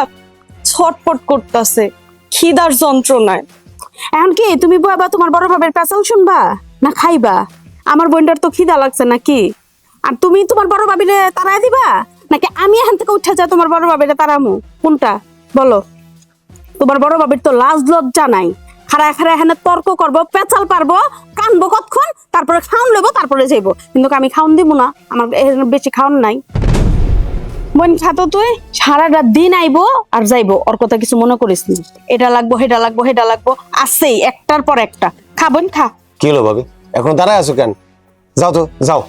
ছটপট করতেছে খিদার যন্ত্রণায়। এখন কি তুমি বইবা তোমার বড় ভাবের পেছাল শুনবা না খাইবা? আমার বোনটার তো খিদা লাগছে নাকি? আর তুমি তোমার বড় ভাবিরে তাড়াই দিবা নাকি আমি এখান থেকে উঠে যা তোমার বড় ভাবিরে তাড়ামু? কোনটা বলো? তোমার বড় ভাবির তো লাজ লজ্জা নাই। খাড়ায় খাড়ায় এখানে তর্ক করবো, পেঁচাল পারবো, কানবো কতক্ষণ, তারপরে খাওন লইবো, তারপরে যাইবো। কিন্তু আমি খাওন দিব না, আমার বেশি খাওন নাই। বোন খাতো তুই সারাটা দিন আইবো আর যাইবো, ওর কথা কিছু মনে করিস না। এটা লাগবো, হেটা লাগবো, হেটা লাগবো, আছেই একটার পর একটা। খা বোন খা। কি হলো ভাবি, এখন দাঁড়ায় আছো কেন? যাও তো, যাও।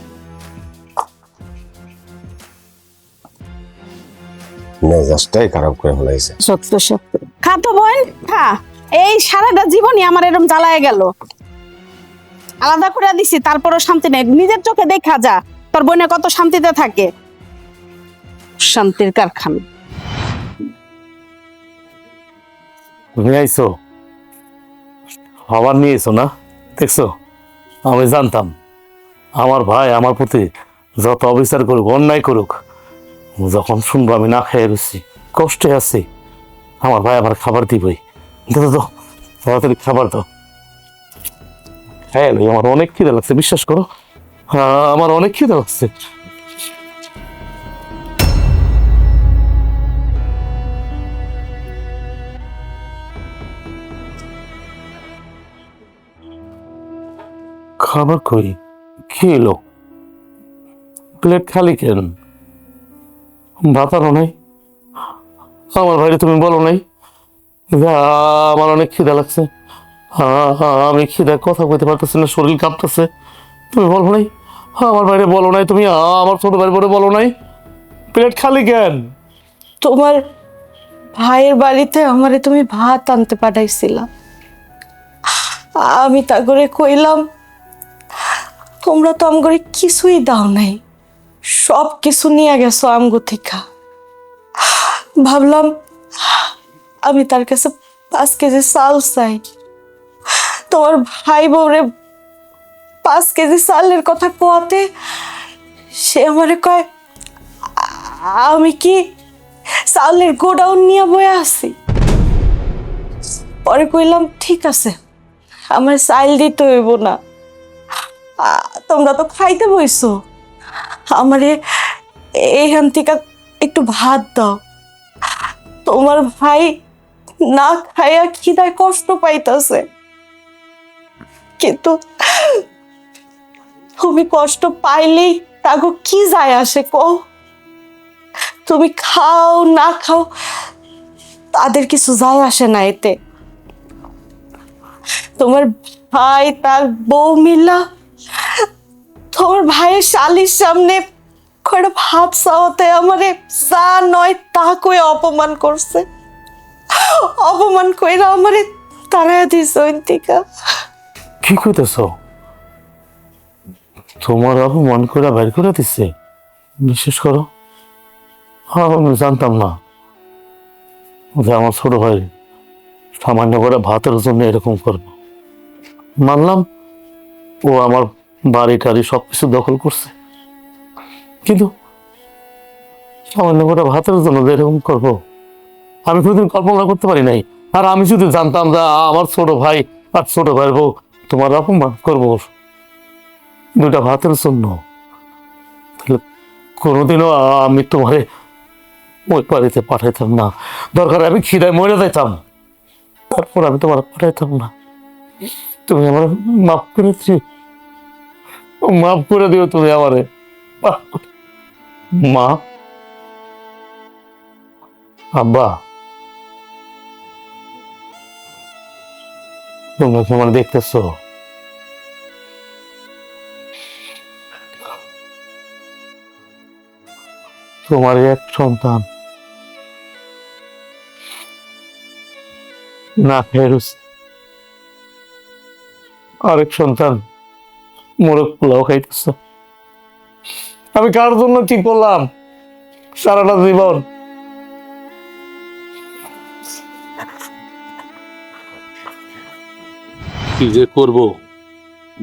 মেজাজটাই খারাপ করে ফেলাইছে। সত্য সত্য। খা তো বোন খা। এই সারাটা জীবনই আমার এরকম জ্বালায় গেল। আলাদা করে দিছি তারপরও শান্তি নেই। নিজের চোখে দেখা যা তোর বোনে কত শান্তিতে থাকে। শান্তির কারখানা। তুমি আইছো, খাবার নিয়ে এসো না? দেখছো, আমি জানতাম আমার ভাই আমার প্রতি যত অবিচার করুক, অন্যায় করুক, যখন শুনবো আমি না খেয়ে রয়েছি, কষ্টে আছি, আমার ভাই আমার খাবার দিবই। দাদা তো তাড়াতাড়ি খাবার দাও। হ্যাঁ আমার অনেক খিদে লাগছে, বিশ্বাস করো, আমার অনেক খিদে লাগছে। খাবার কই? কি এলো? প্লেট খালি কেন? ভাত আনো নাই? আমার ভাইরে তুমি বলো নাই যে আমার অনেক খিদা লাগছে, আমি খিদা কথা কইতে পারতেছি না, শরীর কাঁপতেছে, তুমি বলো নাই? আমার ভাইরে বলো নাই তুমি? আমার ছোট ভাই বলে বলো নাই? প্লেট খালি কেন? তোমার ভাইয়ের বাড়িতে আমারে তুমি ভাত আনতে পাঠাইছিলা। আমি তা করে কইলাম তোমরা তো আমগরে কিছুই দাও নাই, সব কিছু নিয়ে গেছো আমগো থেকে। ভাবলাম আমি তার কাছে 5 কেজি চাল চাই। তোমার ভাই বউরে 5 কেজি চালের কথা কোয়াতে সে আমারে কয় আমি কি চালের গোডাউন নিয়ে বয়ে আছি। পরে কইলাম ঠিক আছে, আমার চাল দিতে হইব না, তোমরা তো খাইতে বইছো, আমারে এইখান থেকে একটু ভাত দাও। তোমার ভাই না খাইয়া খিদায় কষ্ট পাইতাছে, কিন্তু তুমি কষ্ট পাইলেই তাগো কি যায় আসে কও? তুমি খাও না খাও তাদের কিছু যায় আসে না এতে। তোমার ভাই তার বউ মিলা তোমার ভাইয়ের শালির সামনে কয়টা ভাত চাওয়াতে আমারে যা নয় তা কই অপমান করছে। অপমান কইরা আমারে তাড়াইয়া দিছে ওইদিকে। কি কইতেছ? তোমার অপমান করে বাইর করে দিচ্ছে? বিশ্বাস করো, আমি জানতাম না যে আমার ছোট ভাই সামান্য করে ভাতের জন্য এরকম করবো। মানলাম ও আমার বাড়ি টাড়ি সবকিছু দখল করছে, কিন্তু সামান্য করে ভাতের জন্য যে এরকম করবো আমি কোনোদিন কল্পনা করতে পারি নাই। আর আমি যদি জানতাম যে আমার ছোট ভাই আর ছোট ভাইয়ের বউ তোমার অপমান করবো দুটা ভাতের জন্য, তাহলে কোনোদিনও আমি তোমারে ওই বাড়িতে পাঠাইতাম না। দরকার আমি খিদায় মরে যাইতাম, তারপর আমি তোমার পাঠাইতাম না। তুমি আমার মাফ করেছি, মাফ করে দিও তুমি আমারে। মা, আব্বা, তোমরা কি আমার দেখতেছো? তোমার এক সন্তান না খেয়ে রয়েছে, আরেক সন্তান মোরগ পোলাও খাইতেছে। আমি কার জন্য কি করলাম সারাটা জীবন? কি যে করবো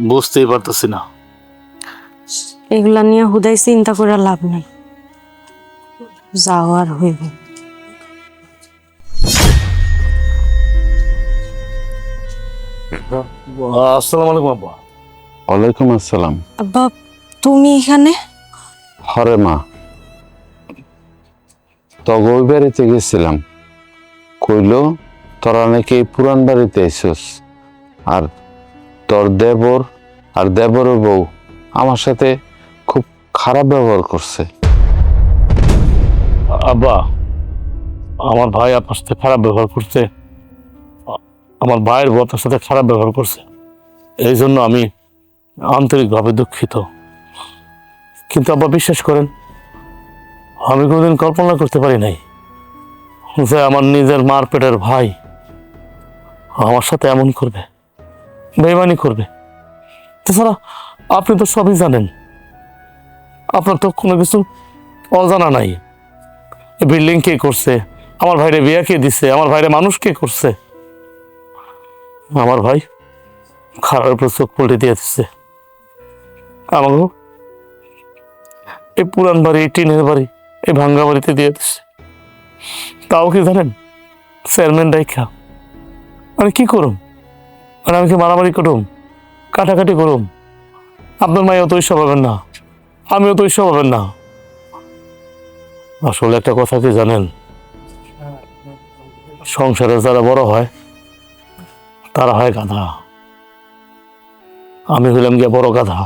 বুঝতেই পারতেছি না। এগুলা নিয়ে হুদাই চিন্তা করে লাভ নাই, যাও আর হইব। আসসালামু আলাইকুম আব্বা। ওয়ালাইকুম আসসালাম। আব্বা তুমি এখানে? হরে মা, তগই বাড়িতে গেছিলাম, কইলো তোরা নাকি এই পুরান বাড়িতে আইসস, আর তোর দেবর আর দেবরের বউ আমার সাথে খুব খারাপ ব্যবহার করছে। আব্বা, আমার ভাই আপনার সাথে খারাপ ব্যবহার করছে, আমার ভাইয়ের বউ আপনার সাথে খারাপ ব্যবহার করছে, এই জন্য আমি আন্তরিকভাবে দুঃখিত। কিন্তু আব্বা বিশ্বাস করেন, আমি কোনোদিন কল্পনা করতে পারি নাই যে আমার নিজের মার পেটের ভাই আমার সাথে এমন করবে, বেইমানি করবে। তাছাড়া আপনি তো সবই জানেন, আপনার তো কোনো কিছু অজানা নাই। বিল্ডিং কে করছে, আমার ভাইরে বিয়া কে দিছে, আমার ভাইরে মানুষ কে করছে। আমার ভাই খারাপ উপর চোখ পল্টে দিয়ে দিচ্ছে। আমাকে এই পুরান বাড়ি, এই টিনের বাড়ি, এই ভাঙ্গা বাড়িতে দিয়ে দিচ্ছে। তাও কি জানেন, চেয়ারম্যান ডাইকা আমি কি করুম? মানে আমি কি মারামারি করুম, কাটাকাটি করুম? আপনার মাইও তো ওইসব হবেন না, আমিও তো ওইসব হবেন না। আসলে একটা কথা কি জানেন, সংসারে যারা বড় হয় তারা হয় গাধা। আমি হইলাম গিয়ে বড় গাধা,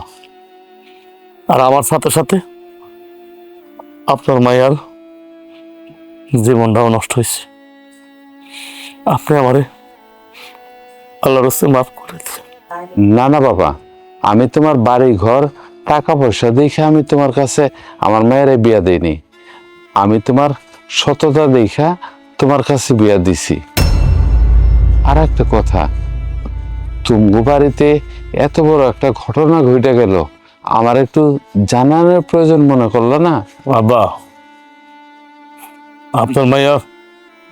আর আমার সাথে সাথে আপনার মায়ের জীবনটাও নষ্ট হয়েছে। আপনি আমারে আল্লাহর রাস্তায় মাফ করে দিন। না না বাবা, আমি তোমার বাড়ি ঘর টাকা পয়সা দেখে আমি তোমার কাছে আমার মায়ের বিয়া দিইনি, আমি তোমার সততা দেখা তোমার কাছে বিয়া দিছি। আর একটা কথা, তুমগো বাড়িতে এত বড় একটা ঘটনা ঘটে গেল, আমার একটু জানানোর প্রয়োজন মনে করলো না? বাবা, আপনার মাইয়া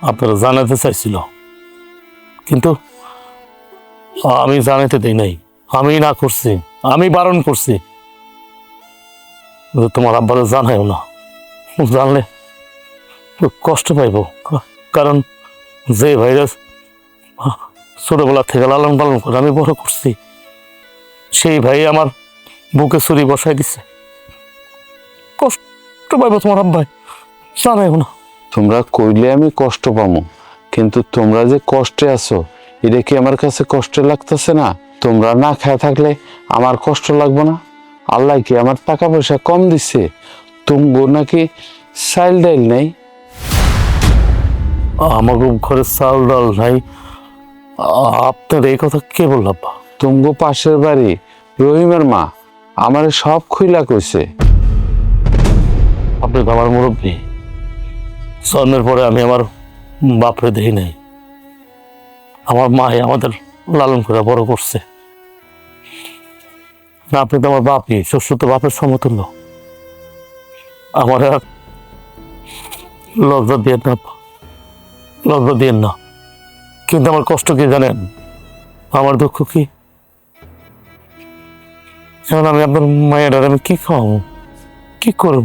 আপনারা জানাতে চাইছিল, কিন্তু আমি জানাতে দেই নাই। আমি না করছি, আমি বারণ করছি যে তোমার আব্বারে জানাইও না, জানলে কষ্ট পাইব। কারণ যে ভাইরাস ছোটবেলা থেকে লালন পালন করে আমি বড় করছি, সেই ভাই আমার বুকে ছুরি বসাই দিছে। কষ্ট পাইব তোমার আব্বাই, জানাইও না। তোমরা কইলে আমি কষ্ট পাবো, কিন্তু তোমরা যে কষ্টে আছো এটা কি আমার কাছে কষ্ট লাগতেছে না? তোমরা না খায় থাকলে আমার কষ্ট লাগবে না? আল্লাহ কি আমার টাকা পয়সা কম দিচ্ছে? তুমগো নাকি চাইল ডাইল নাই? আমাকে ঘরে চাল ডাল নাই, আপনার এই কথা কে বলল আব্বা? তুমগো পাশের বাড়ি রহিমের মা আমারে সব খুইলা কইছে। আপনি তো আমার মুরব্বী, জন্মের পরে আমি আমার বাপরে দেখি নাই। আমার মাই আমাদের লালন করে বড় করছে। না, আপনি তো আমার বাপই, শ্বশুর তো বাপের সমতুল্য। আমার আর লজ্জা দিয়ে না, লজ্জা দিয়ে না। কিন্তু আমার কষ্ট কি জানেন, আমার দুঃখ কি? এখন আমি আপনার মায়ের আমি কি খাওয়াবো, কি করব?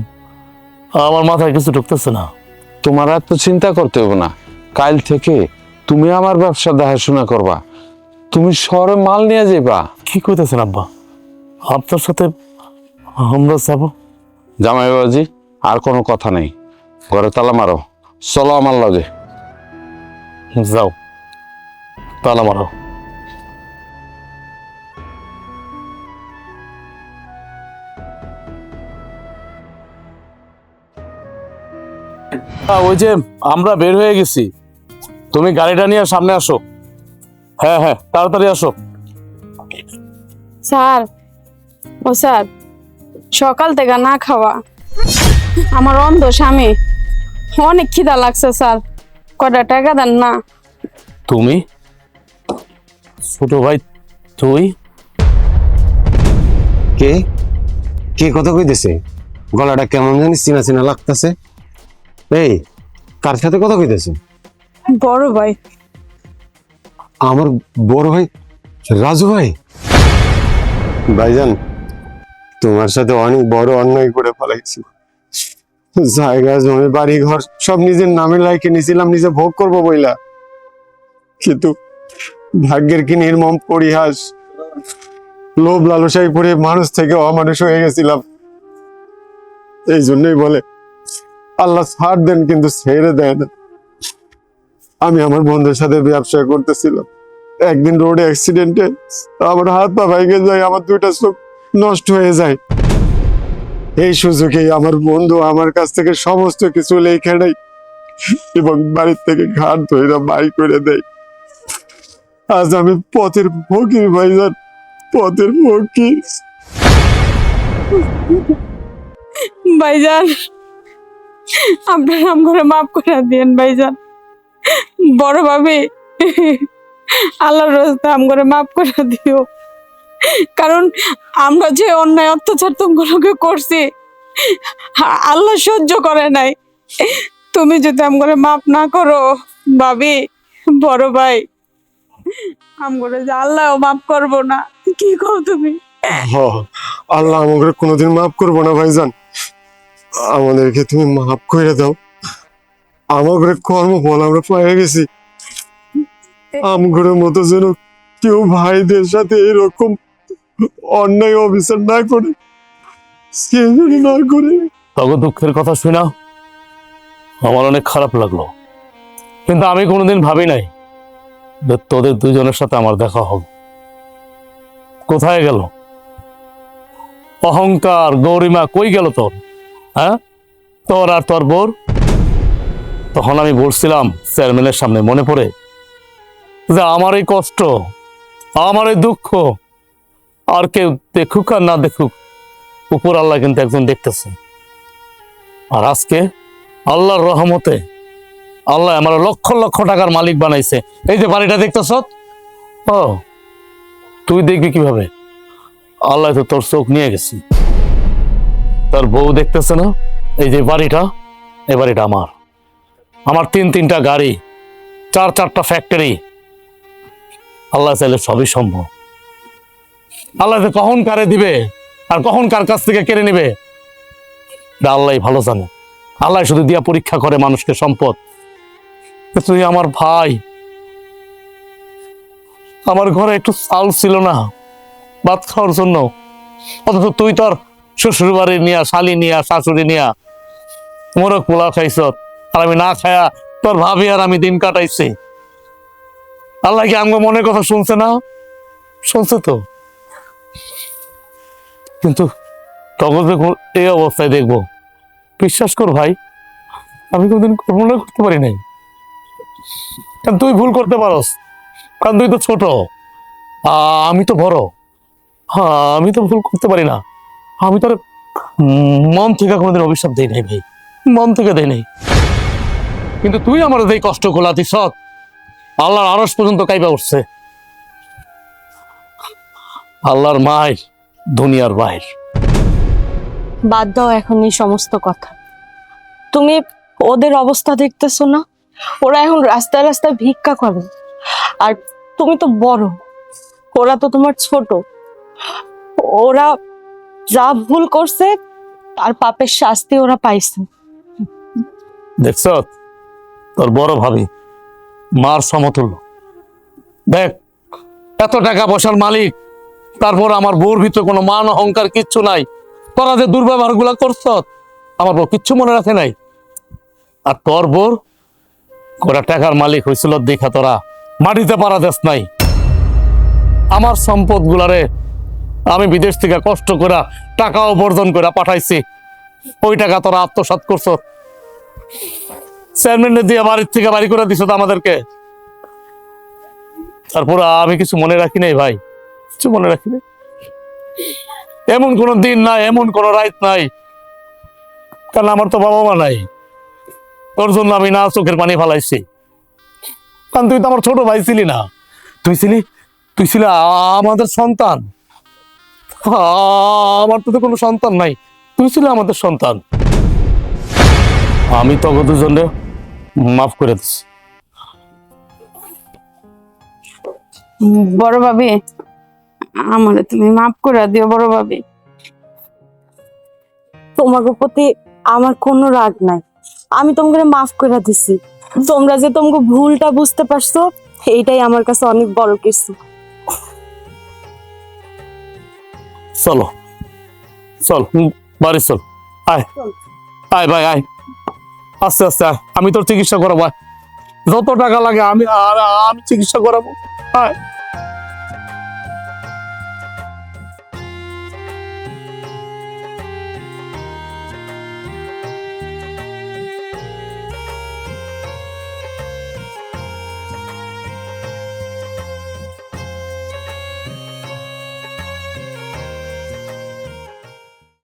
আমার মাথায় কিছু ঢুকতেছে না। তোমার আর তো চিন্তা করতে হবে না, কাল থেকে তুমি আমার ব্যবসা দেখাশোনা করবা, তুমি শহরে মাল নিয়ে যাইবা। কি কইতেছেন আব্বা? আপনার সাথে আমরা যাবো? জামাই বাবাজি, আর কোনো কথা নেই, ঘরে তালা মারো, চলো আমার লগে। যাও, তালা মারো। ওই যে আমরা বের হয়ে গেছি, তুমি গাড়িটা নিয়ে সামনে আসো। হ্যাঁ হ্যাঁ, তাড়াতাড়ি আসো। স্যার, ও স্যার, সকাল থেকে না খাওয়া আমার অন্ধ স্বামী, অনেক খিদা লাগছে স্যার, কয়টা টাকা দেন না? তুমি ছোট ভাই, তুই কে কে কথা কইতেছে? গলাটা কেমন জানি চিনা চিনা লাগতেছে। এই, কার সাথে কথা কইতেছে? বড় ভাই। আমার বড় ভাই রাজু ভাই। ভাইজান, তোমার সাথে অনেক বড় অন্যায় করে ফেলাইছি। জায়গা জমি বাড়ি ঘর সব নিজের নামে লাইকে নিয়েছিলাম, নিজে ভোগ করবো বইলা, কিন্তু ভাগ্যের কি নির্মম পরিহাস, লোভ লালসায় পড়ে মানুষ থেকে অমানুষ হয়ে গেছিলাম। এই জন্যই বলে আল্লাহ ছাড় দেন কিন্তু ছেড়ে দেয় না। আমি আমার বন্ধুর সাথে ব্যবসা করতেছিলাম, একদিন রোডে অ্যাক্সিডেন্টে আমার হাত পা ভেঙে যায়, আমার দুইটা চোখ নষ্ট হয়ে যায়। এই সুযোগে আমার বন্ধু আমার কাছ থেকে সমস্ত কিছু লেখা নেয় এবং বাড়ির থেকে ঘাট ধরে বাই করে দেয়। আজ আমি পথের ফকির ভাইজান, পথের ফকির। ভাইজান, আপনার নাম করে মাফ করে দিয়েন ভাইজান। বড় ভাবি, আল্লাহর রাস্তে আম করে মাফ করে দিও, কারণ আমরা যে অন্যায় অত্যাচার তোমাকে করছি আল্লাহ সহ্য করে নাই। তুমি যদি আম করে মাফ না করো ভাবি, বড় ভাই, আম করে যে আল্লাহও মাফ করবো না। কি কও তুমি? আল্লাহ আমাকে কোনোদিন মাফ করবো না ভাইজান, আমাদেরকে তুমি মাফ করে দাও। আমাদের কর্ম ফল আমরা পেয়ে গেছি, আমগরের মতো যেন কেউ ভাইদের সাথে এরকম অন্যায় অবিচার না করে, সে যেন না করে। তবে দুঃখের কথা শুনা আমার অনেক খারাপ লাগলো, কিন্তু আমি কোনোদিন ভাবি নাই যে তোদের দুজনের সাথে আমার দেখা হবে। কোথায় গেল অহংকার, গৌরিমা, কই গেল তোর? হ্যাঁ, তোর আর তোর বোর? তখন আমি বলছিলাম চেয়ারম্যানের সামনে, মনে পড়ে, যে আমার এই কষ্ট, আমার এই দুঃখ আর কেউ দেখুক আর না দেখুক, উপর আল্লাহ কিন্তু একজন দেখতেছে। আর আজকে আল্লাহর রহমতে আল্লাহ আমার লক্ষ লক্ষ টাকার মালিক বানাইছে। এই যে বাড়িটা দেখতেছ, ও তুই দেখবি কিভাবে? আল্লাহ তো তোর চোখ নিয়ে গেছি। তার বউ দেখতেছে না, এই যে বাড়িটা, এই বাড়িটা আমার, আমার তিনটা গাড়ি, চারটা ফ্যাক্টরি। আল্লাহ চাইলে সবই সম্ভব। আল্লাহ যে কখন কারে দিবে আর কখন কার কাছ থেকে কেড়ে নিবে আল্লাহ ভালো জানে। আল্লাহ শুধু দিয়া পরীক্ষা করে মানুষকে সম্পদ। তুই আমার ভাই, আমার ঘরে একটু চাল ছিল না ভাত খাওয়ার জন্য, অথচ তুই তোর শ্বশুর বাড়ি নিয়া, শালি নিয়া, শাশুড়ি নিয়া মোরগ পোলাও খাইছ, আর আমি না খায়া তোর ভাবি আর আমি দিন কাটাইছি। আল্লাহ কি আমার মনের কথা শুনছে না? শুনছে তো, কিন্তু তখন এই অবস্থায় দেখবো, বিশ্বাস কর ভাই, আমি কোনদিন কল্পনা করতে পারি নাই। কারণ তুই ভুল করতে পারস, কারণ তুই তো ছোট, আমি তো বড়। হ্যাঁ, আমি তো ভুল করতে পারি না। আমি তোর মন থেকে কোনোদিন অভিশাপ দেই নাই ভাই, মন থেকে দেই নাই। কিন্তু তুই আমার এই কষ্ট গোলাতি সৎ, আল্লাহর আরশ পর্যন্ত কাইবা উঠছে। আল্লাহর মায়ের দুনিয়ার বাইর। বাদ দাও এখন এই সমস্ত কথা। তুমি ওদের অবস্থা দেখতেছো না? ওরা এখন রাস্তায় রাস্তায় ভিক্ষা করে, আর তুমি তো বড়, ওরা তো তোমার ছোট। ওরা যা ভুল করছে তার পাপের শাস্তি ওরা পাইছে। দেখছ, তোর বড় ভাবি মার সমতুল্য। দেখ, এত টাকা পয়সার মালিক, তারপর আমার বউর ভিতরে কোনো মান অহংকার কিচ্ছু নাই। তোরা যে দুর্ব্যবহার গুলা করছ, আমার বউ কিচ্ছু মনে রাখে নাই। আর তোর বউর কটা টাকার মালিক হয়েছিল দেখা তোরা মাটিতে পারা দেশ নাই। আমার সম্পদ গুলারে আমি বিদেশ থেকে কষ্ট করে টাকা উপার্জন করে পাঠাইছি, ওই টাকা তোরা আত্মসাৎ করছ। চেয়ারম্যান দিয়ে বাড়ির থেকে বাড়ি করে দিছ তো আমাদেরকে। তারপর আমি কিছু মনে রাখি নাই ভাই, কিছু মনে রাখি নাই। এমন কোন দিন নাই, এমন কোন রাত নাই, কারণ আমার তো বাবা মা নাই, তোর জন্য আমি না চোখের পানি ফালাইছি। কারণ তুই তো আমার ছোট ভাই ছিলি না, তুই ছিলি আমাদের সন্তান। আমার তো কোনো সন্তান নাই, তুই ছিলি আমাদের সন্তান। আমি তোকে দুজনে মাফ করে দিচ্ছি। বড় ভাবি, আমারে তুমি মাফ করে দিও বড় ভাবি। তোমাকে প্রতি আমার কোনো রাগ নাই, আমি তোমাকে মাফ করে দিছি। তোমরা যে তোমাকে ভুলটা বুঝতে পারছো, এইটাই আমার কাছে অনেক বড় কিছু। চলো চল, বাড়ি চল, আয় আয় ভাই আয়, আস্তে আস্তে আয়, আমি তোর চিকিৎসা করাবো। যত টাকা লাগে আমি চিকিৎসা করাবো। আয়।